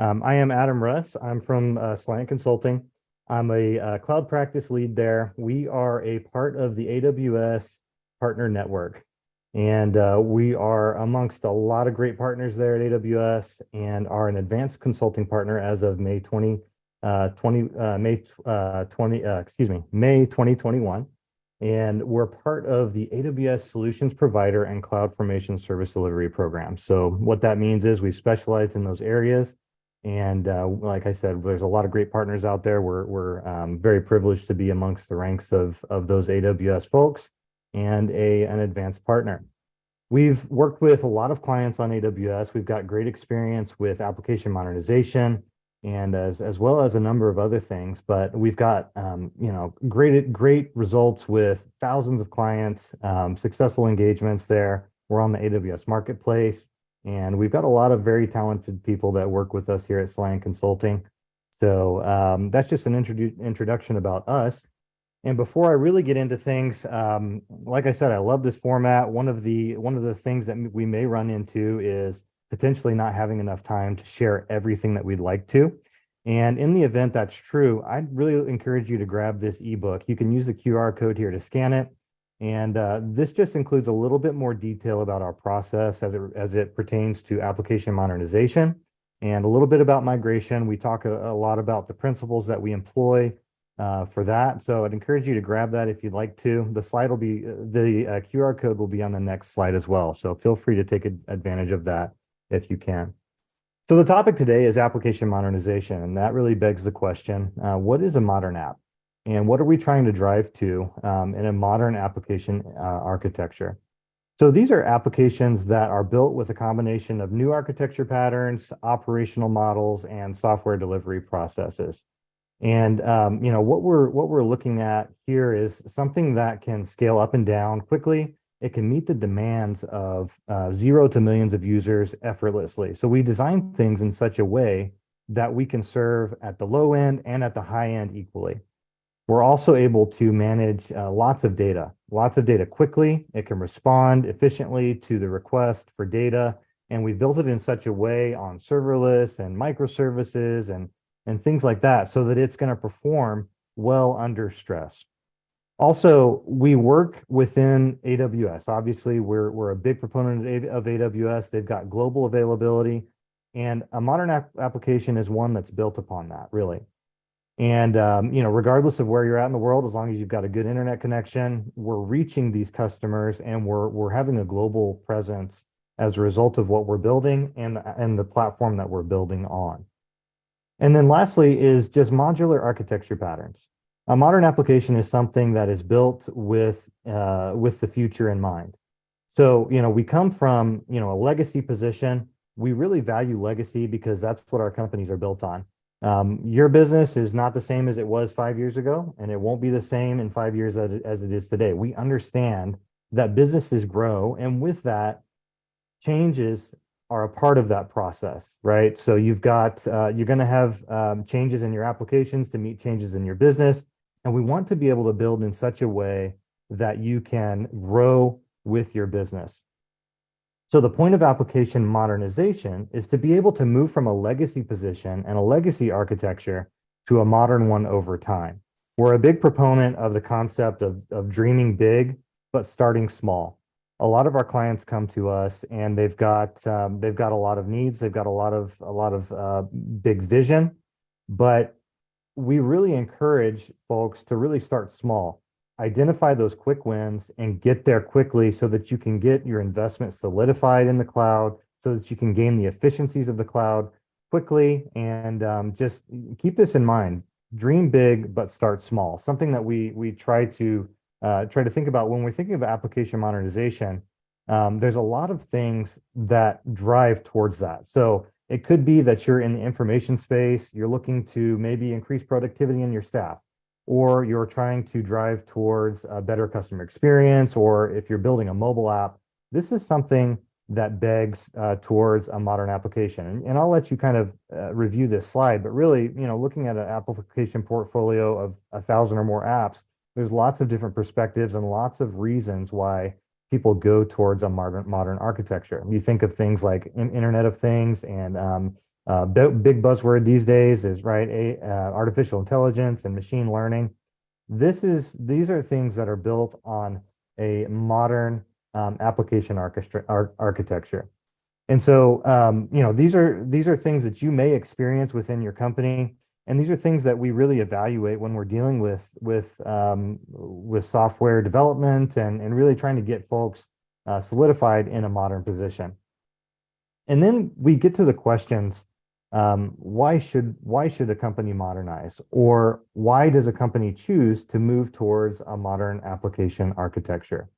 I am Adam Russ. I'm from Soliant Consulting. I'm a cloud practice lead there. We are a part of the AWS Partner Network, and we are amongst a lot of great partners there at AWS and are an advanced consulting partner as of May 2021. And we're part of the AWS Solutions Provider and Cloud Formation Service Delivery Program. So what that means is we've specialized in those areas. And like I said, there's a lot of great partners out there. We're very privileged to be amongst the ranks of those AWS folks and an advanced partner. We've worked with a lot of clients on AWS. We've got great experience with application modernization and as well as a number of other things. But we've got great results with thousands of clients, successful engagements there. We're on the AWS Marketplace. And we've got a lot of very talented people that work with us here at Soliant Consulting. So that's just an introduction about us. And before I really get into things, like I said, I love this format. One of the things that we may run into is potentially not having enough time to share everything that we'd like to. And in the event that's true, I'd really encourage you to grab this ebook. You can use the QR code here to scan it. And this just includes a little bit more detail about our process as it pertains to application modernization and a little bit about migration. We talk a lot about the principles that we employ for that. So I'd encourage you to grab that if you'd like to. The slide will be, the QR code will be on the next slide as well. So feel free to take advantage of that if you can. So the topic today is application modernization, and that really begs the question, what is a modern app? And what are we trying to drive to in a modern application architecture? So these are applications that are built with a combination of new architecture patterns, operational models, and software delivery processes. And what we're looking at here is something that can scale up and down quickly. It can meet the demands of 0 to millions of users effortlessly. So we design things in such a way that we can serve at the low end and at the high end equally. We're also able to manage lots of data quickly. It can respond efficiently to the request for data. And we've built it in such a way on serverless and microservices and things like that so that it's going to perform well under stress. Also, we work within AWS. Obviously, we're a big proponent of AWS. They've got global availability. And a modern application is one that's built upon that, really. And, regardless of where you're at in the world, as long as you've got a good internet connection, we're reaching these customers and we're having a global presence as a result of what we're building and the platform that we're building on. And then lastly is just modular architecture patterns. A modern application is something that is built with the future in mind. So, we come from, a legacy position. We really value legacy because that's what our companies are built on. Your business is not the same as it was 5 years ago, and it won't be the same in 5 years as it is today. We understand that businesses grow, and with that, changes are a part of that process, right? So you're going to have changes in your applications to meet changes in your business, and we want to be able to build in such a way that you can grow with your business. So the point of application modernization is to be able to move from a legacy position and a legacy architecture to a modern one over time. We're a big proponent of the concept of dreaming big, but starting small. A lot of our clients come to us and they've got a lot of needs. They've got a lot of big vision, but we really encourage folks to really start small. Identify those quick wins and get there quickly so that you can get your investment solidified in the cloud, so that you can gain the efficiencies of the cloud quickly. And just keep this in mind: dream big, but start small. Something that we try to think about when we're thinking of application modernization. There's a lot of things that drive towards that. So it could be that you're in the information space, you're looking to maybe increase productivity in your staff, or you're trying to drive towards a better customer experience, or if you're building a mobile app, this is something that begs towards a modern application. And I'll let you kind of review this slide, but really, looking at an application portfolio of 1,000 or more apps, there's lots of different perspectives and lots of reasons why people go towards a modern architecture. You think of things like Internet of Things and big buzzword these days is artificial intelligence and machine learning. These are things that are built on a modern application architecture. And so, these are things that you may experience within your company, and these are things that we really evaluate when we're dealing with software development and really trying to get folks solidified in a modern position. And then we get to the questions: why should a company modernize, or why does a company choose to move towards a modern application architecture?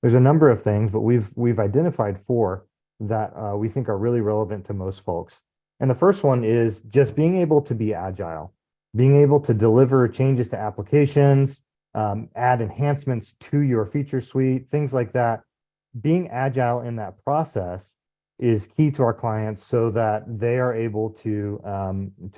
There's a number of things, but we've identified four that we think are really relevant to most folks. And the first one is just being able to be agile, being able to deliver changes to applications, add enhancements to your feature suite, things like that. Being agile in that process is key to our clients so that they are able to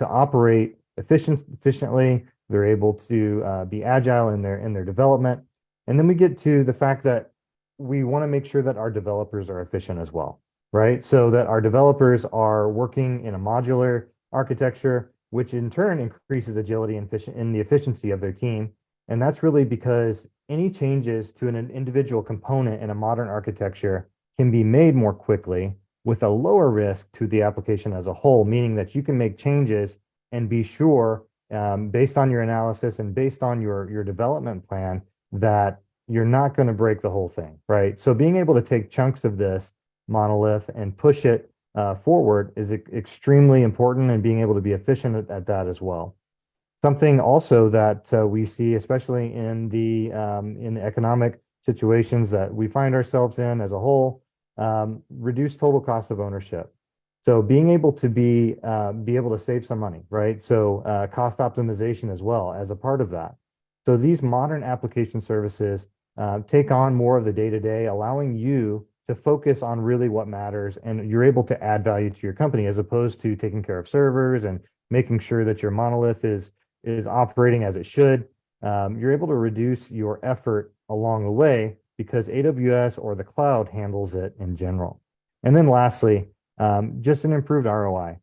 operate efficiently. They're able to be agile in their development. And then we get to the fact that we want to make sure that our developers are efficient as well, right? So that our developers are working in a modular architecture, which in turn increases agility and in the efficiency of their team. And that's really because any changes to an individual component in a modern architecture can be made more quickly with a lower risk to the application as a whole, meaning that you can make changes and be sure, based on your analysis and based on your development plan, that you're not going to break the whole thing, right? So being able to take chunks of this monolith and push it forward is extremely important, and being able to be efficient at that as well. Something also that we see, especially in the economic situations that we find ourselves in as a whole, reduce total cost of ownership. So being able to be able to save some money, right? So cost optimization as well as a part of that. So these modern application services take on more of the day-to-day, allowing you to focus on really what matters, and you're able to add value to your company as opposed to taking care of servers and making sure that your monolith is operating as it should. You're able to reduce your effort along the way because AWS or the cloud handles it in general. And then lastly, just an improved ROI.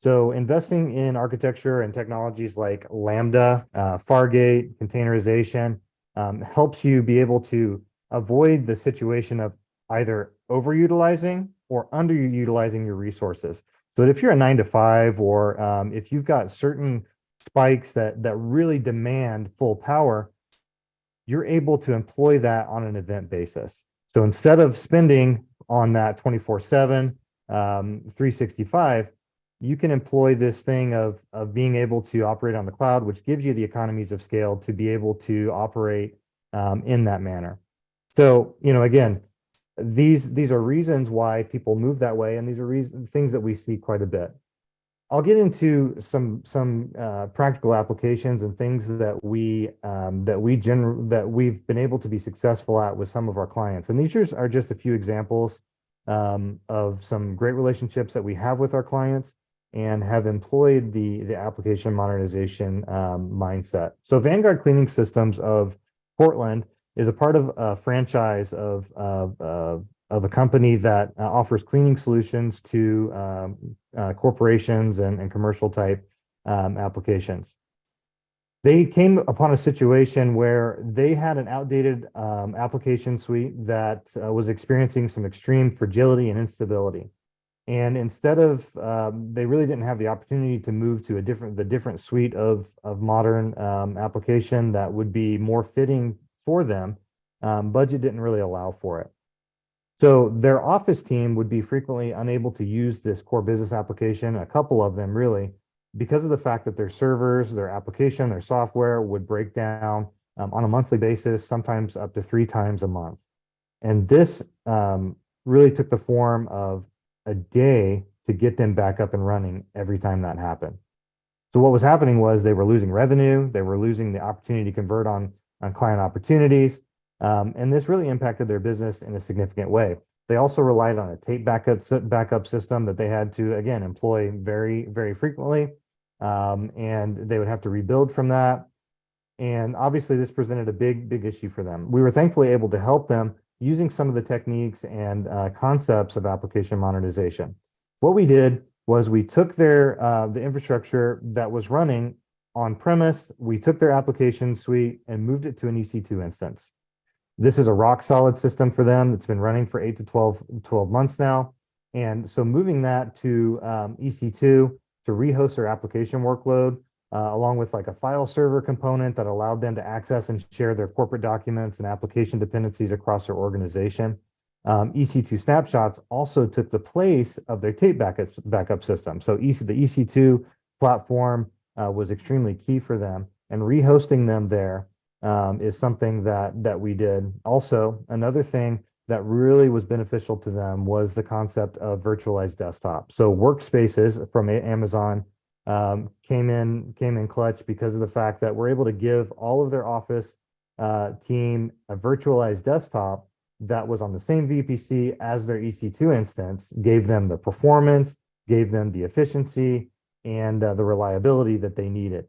So investing in architecture and technologies like Lambda, Fargate, containerization helps you be able to avoid the situation of either overutilizing or underutilizing your resources. So that if you're a 9 to 5, or if you've got certain spikes that really demand full power, you're able to employ that on an event basis. So instead of spending on that 24/7, 365, you can employ this thing of being able to operate on the cloud, which gives you the economies of scale to be able to operate in that manner. So, again, these are reasons why people move that way, and these are things that we see quite a bit. I'll get into some practical applications and things that we've been able to be successful at with some of our clients. And these are just a few examples of some great relationships that we have with our clients and have employed the application modernization mindset. So Vanguard Cleaning Systems of Portland is a part of a franchise of a company that offers cleaning solutions to corporations and commercial type applications. They came upon a situation where they had an outdated application suite that was experiencing some extreme fragility and instability. And instead of, they really didn't have the opportunity to move to the different suite of modern application that would be more fitting for them. Budget didn't really allow for it. So their office team would be frequently unable to use this core business application, a couple of them really, because of the fact that their servers, their application, their software would break down on a monthly basis, sometimes up to 3 times a month. And this really took the form of a day to get them back up and running every time that happened. So what was happening was they were losing revenue, they were losing the opportunity to convert on client opportunities, and this really impacted their business in a significant way. They also relied on a tape backup system that they had to, again, employ very, very frequently, and they would have to rebuild from that. And obviously, this presented a big issue for them. We were thankfully able to help them using some of the techniques and concepts of application modernization. What we did was we took their the infrastructure that was running on premise, we took their application suite and moved it to an EC2 instance. This is a rock solid system for them that's been running for 8 to 12 months now. And so moving that to EC2 to rehost their application workload, along with like a file server component that allowed them to access and share their corporate documents and application dependencies across their organization. EC2 snapshots also took the place of their tape backup system. So the EC2 platform was extremely key for them, and rehosting them there is something that we did. Also, another thing that really was beneficial to them was the concept of virtualized desktop. So workspaces from Amazon came in clutch because of the fact that we're able to give all of their office team a virtualized desktop that was on the same VPC as their EC2 instance, gave them the performance, gave them the efficiency, and the reliability that they needed.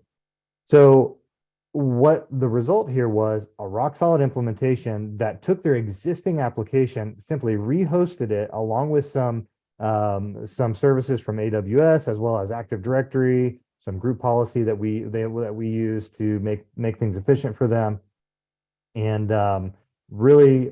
So what the result here was a rock solid implementation that took their existing application, simply rehosted it along with some services from AWS, as well as Active Directory, some group policy that we use to make things efficient for them. And really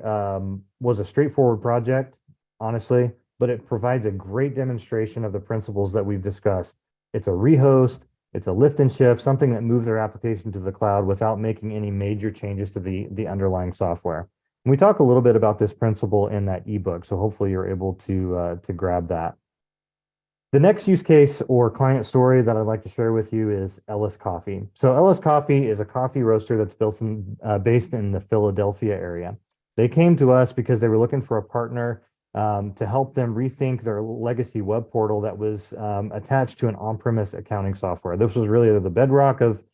was a straightforward project, honestly, but it provides a great demonstration of the principles that we've discussed. It's a rehost, it's a lift and shift, something that moves their application to the cloud without making any major changes to the underlying software. And we talk a little bit about this principle in that ebook, so hopefully you're able to grab that. The next use case or client story that I'd like to share with you is Ellis Coffee. So Ellis Coffee is a coffee roaster that's based in the Philadelphia area. They came to us because they were looking for a partner to help them rethink their legacy web portal that was attached to an on-premise accounting software. This was really the bedrock of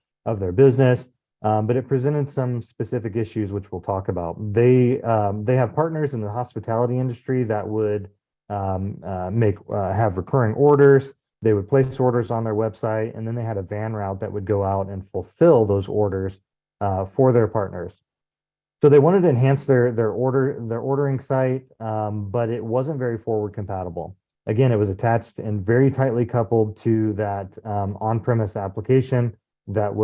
their business, but it presented some specific issues, which we'll talk about. They have partners in the hospitality industry that would have recurring orders. They would place orders on their website, and then they had a van route that would go out and fulfill those orders for their partners. So they wanted to enhance their ordering site, but it wasn't very forward compatible. Again, it was attached and very tightly coupled to that on-premise application that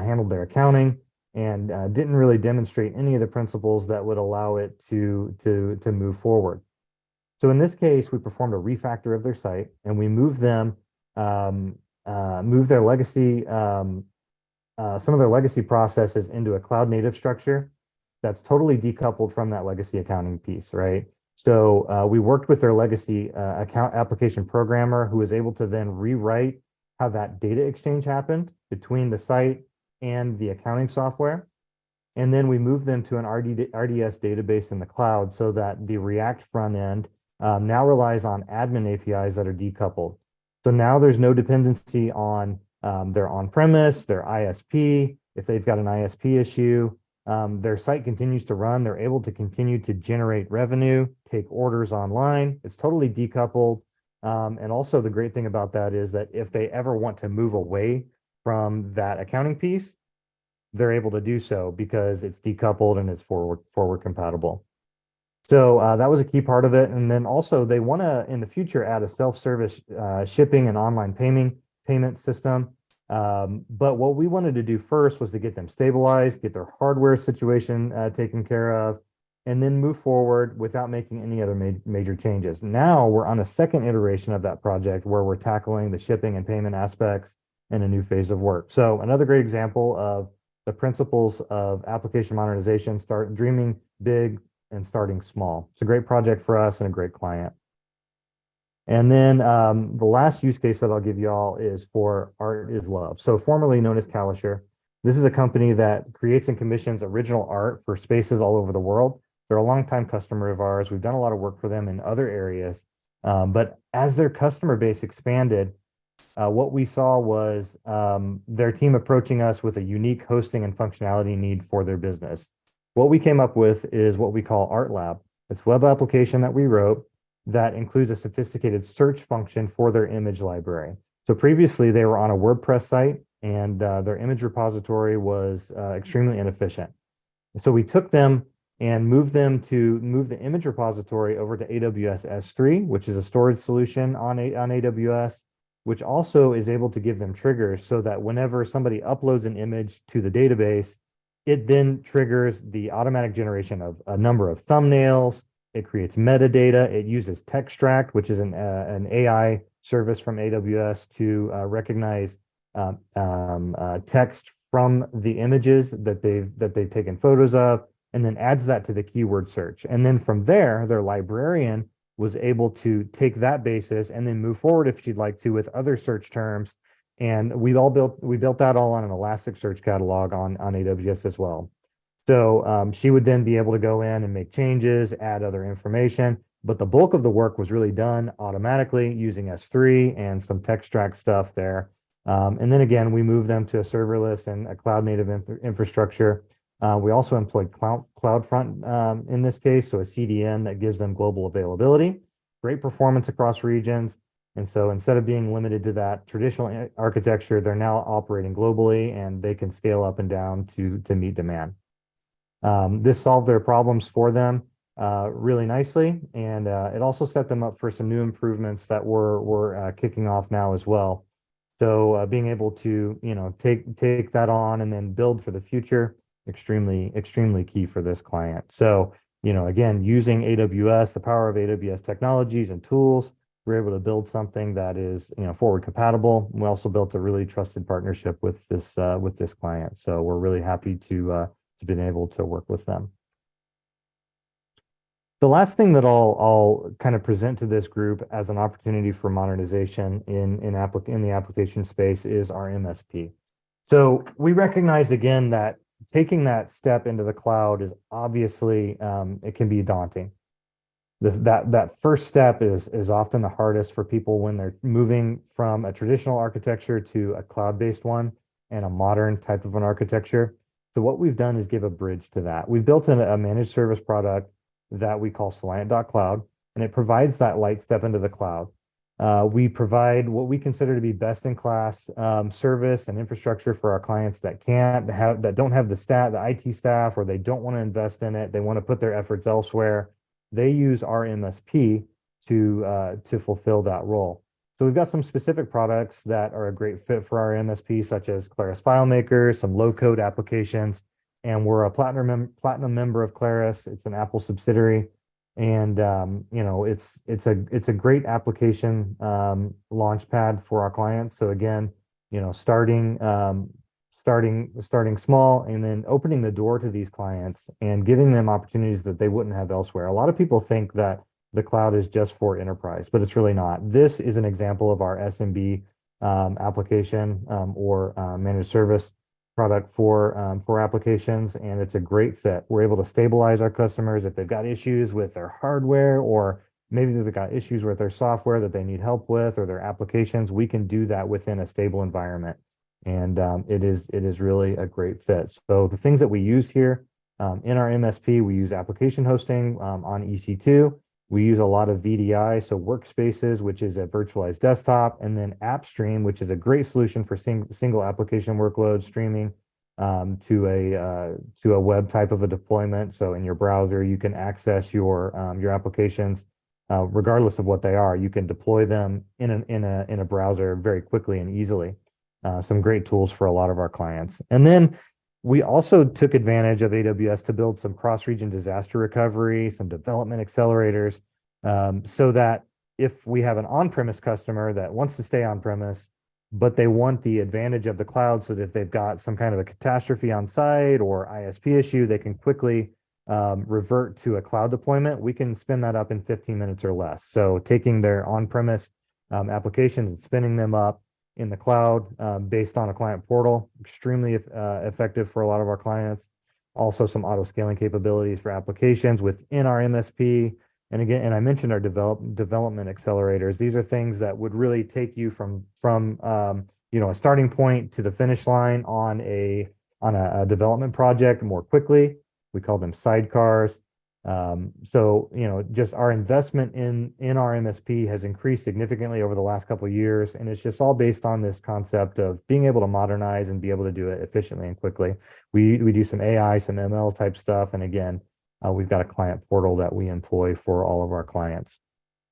handled their accounting, and didn't really demonstrate any of the principles that would allow it to move forward. So in this case, we performed a refactor of their site, and we moved them, moved their legacy, some of their legacy processes into a cloud native structure that's totally decoupled from that legacy accounting piece, right? So we worked with their legacy account application programmer, who was able to then rewrite how that data exchange happened between the site and the accounting software. And then we moved them to an RDS database in the cloud, so that the React front end now relies on admin APIs that are decoupled. So now there's no dependency on their on-premise, their ISP. If they've got an ISP issue, their site continues to run. They're able to continue to generate revenue, take orders online. It's totally decoupled. And also the great thing about that is that if they ever want to move away from that accounting piece, they're able to do so because it's decoupled and it's forward compatible. So that was a key part of it. And then also they want to, in the future, add a self-service shipping and online payment system. But what we wanted to do first was to get them stabilized, get their hardware situation taken care of, and then move forward without making any other major changes. Now we're on a second iteration of that project where we're tackling the shipping and payment aspects in a new phase of work. So another great example of the principles of application modernization: start dreaming big and starting small. It's a great project for us and a great client. And then the last use case that I'll give you all is for Art is Love. So formerly known as Calisher. This is a company that creates and commissions original art for spaces all over the world. They're a longtime customer of ours. We've done a lot of work for them in other areas. But as their customer base expanded, what we saw was their team approaching us with a unique hosting and functionality need for their business. What we came up with is what we call Art Lab. It's a web application that we wrote that includes a sophisticated search function for their image library. So previously they were on a WordPress site, and their image repository was extremely inefficient. So we took them and move the image repository over to AWS S3, which is a storage solution on AWS, which also is able to give them triggers so that whenever somebody uploads an image to the database, it then triggers the automatic generation of a number of thumbnails. It creates metadata. It uses Textract, which is an AI service from AWS to recognize text from the images that they've taken photos of, and then adds that to the keyword search. And then from there, their librarian was able to take that basis and then move forward if she'd like to with other search terms. And we built that all on an Elasticsearch catalog on AWS as well. So she would then be able to go in and make changes, add other information, but the bulk of the work was really done automatically using S3 and some Textract stuff there. And then again, we moved them to a serverless and a cloud native infrastructure. We also employed CloudFront in this case, so a CDN that gives them global availability, great performance across regions. And so instead of being limited to that traditional architecture, they're now operating globally and they can scale up and down to meet demand. This solved their problems for them really nicely, and it also set them up for some new improvements that we're kicking off now as well. So being able to take that on and then build for the future, extremely key for this client. So again, using AWS, the power of AWS technologies and tools, we're able to build something that is forward compatible. We also built a really trusted partnership with this client. So we're really happy to been able to work with them. The last thing that I'll kind of present to this group as an opportunity for modernization in the application space is our MSP. So we recognize again that taking that step into the cloud is obviously it can be daunting. That first step is often the hardest for people when they're moving from a traditional architecture to a cloud-based one and a modern type of an architecture. So what we've done is give a bridge to that. We've built a managed service product that we call Soliant.cloud, and it provides that light step into the cloud. We provide what we consider to be best-in-class service and infrastructure for our clients that don't have the IT staff, or they don't want to invest in it. They want to put their efforts elsewhere. They use our MSP to fulfill that role. So we've got some specific products that are a great fit for our MSP, such as Claris FileMaker, some low-code applications, and we're a platinum member of Claris. It's an Apple subsidiary, and it's a great application launch pad for our clients. So again, starting small and then opening the door to these clients and giving them opportunities that they wouldn't have elsewhere. A lot of people think that the cloud is just for enterprise, but it's really not. This is an example of our SMB application or managed service product for applications, and it's a great fit. We're able to stabilize our customers if they've got issues with their hardware, or maybe they've got issues with their software that they need help with, or their applications. We can do that within a stable environment, and it is really a great fit. So the things that we use here in our MSP, we use application hosting on EC2. We use a lot of VDI, so workspaces, which is a virtualized desktop, and then AppStream, which is a great solution for single application workload streaming to a web type of a deployment. So in your browser, you can access your applications regardless of what they are. You can deploy them in a browser very quickly and easily. Some great tools for a lot of our clients. And then we also took advantage of AWS to build some cross-region disaster recovery, some development accelerators, so that if we have an on-premise customer that wants to stay on-premise, but they want the advantage of the cloud, so that if they've got some kind of a catastrophe on site or ISP issue, they can quickly revert to a cloud deployment, we can spin that up in 15 minutes or less. So taking their on-premise applications and spinning them up in the cloud based on a client portal, extremely effective for a lot of our clients. Also some auto scaling capabilities for applications within our MSP. And again, I mentioned our development accelerators. These are things that would really take you from a starting point to the finish line on a development project more quickly. We call them sidecars. So just our investment in our MSP has increased significantly over the last couple of years, and it's just all based on this concept of being able to modernize and be able to do it efficiently and quickly. We do some AI, some ML type stuff, and again, we've got a client portal that we employ for all of our clients.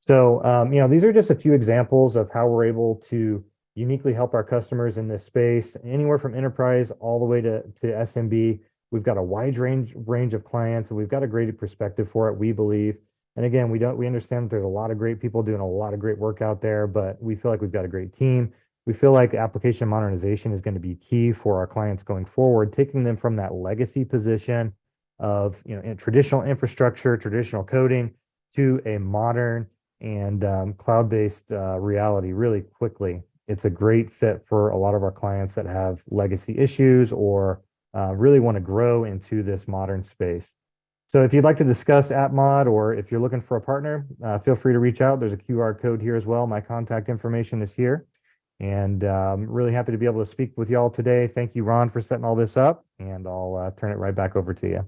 So, these are just a few examples of how we're able to uniquely help our customers in this space, anywhere from enterprise all the way to SMB. We've got a wide range of clients, and we've got a great perspective for it, we believe. And again, we understand that there's a lot of great people doing a lot of great work out there, but we feel like we've got a great team. We feel like application modernization is going to be key for our clients going forward, taking them from that legacy position of, in traditional infrastructure, traditional coding, to a modern and cloud-based reality really quickly. It's a great fit for a lot of our clients that have legacy issues or really want to grow into this modern space. So if you'd like to discuss AppMod, or if you're looking for a partner, feel free to reach out. There's a QR code here as well. My contact information is here. And really happy to be able to speak with y'all today. Thank you, Ron, for setting all this up. And I'll turn it right back over to you.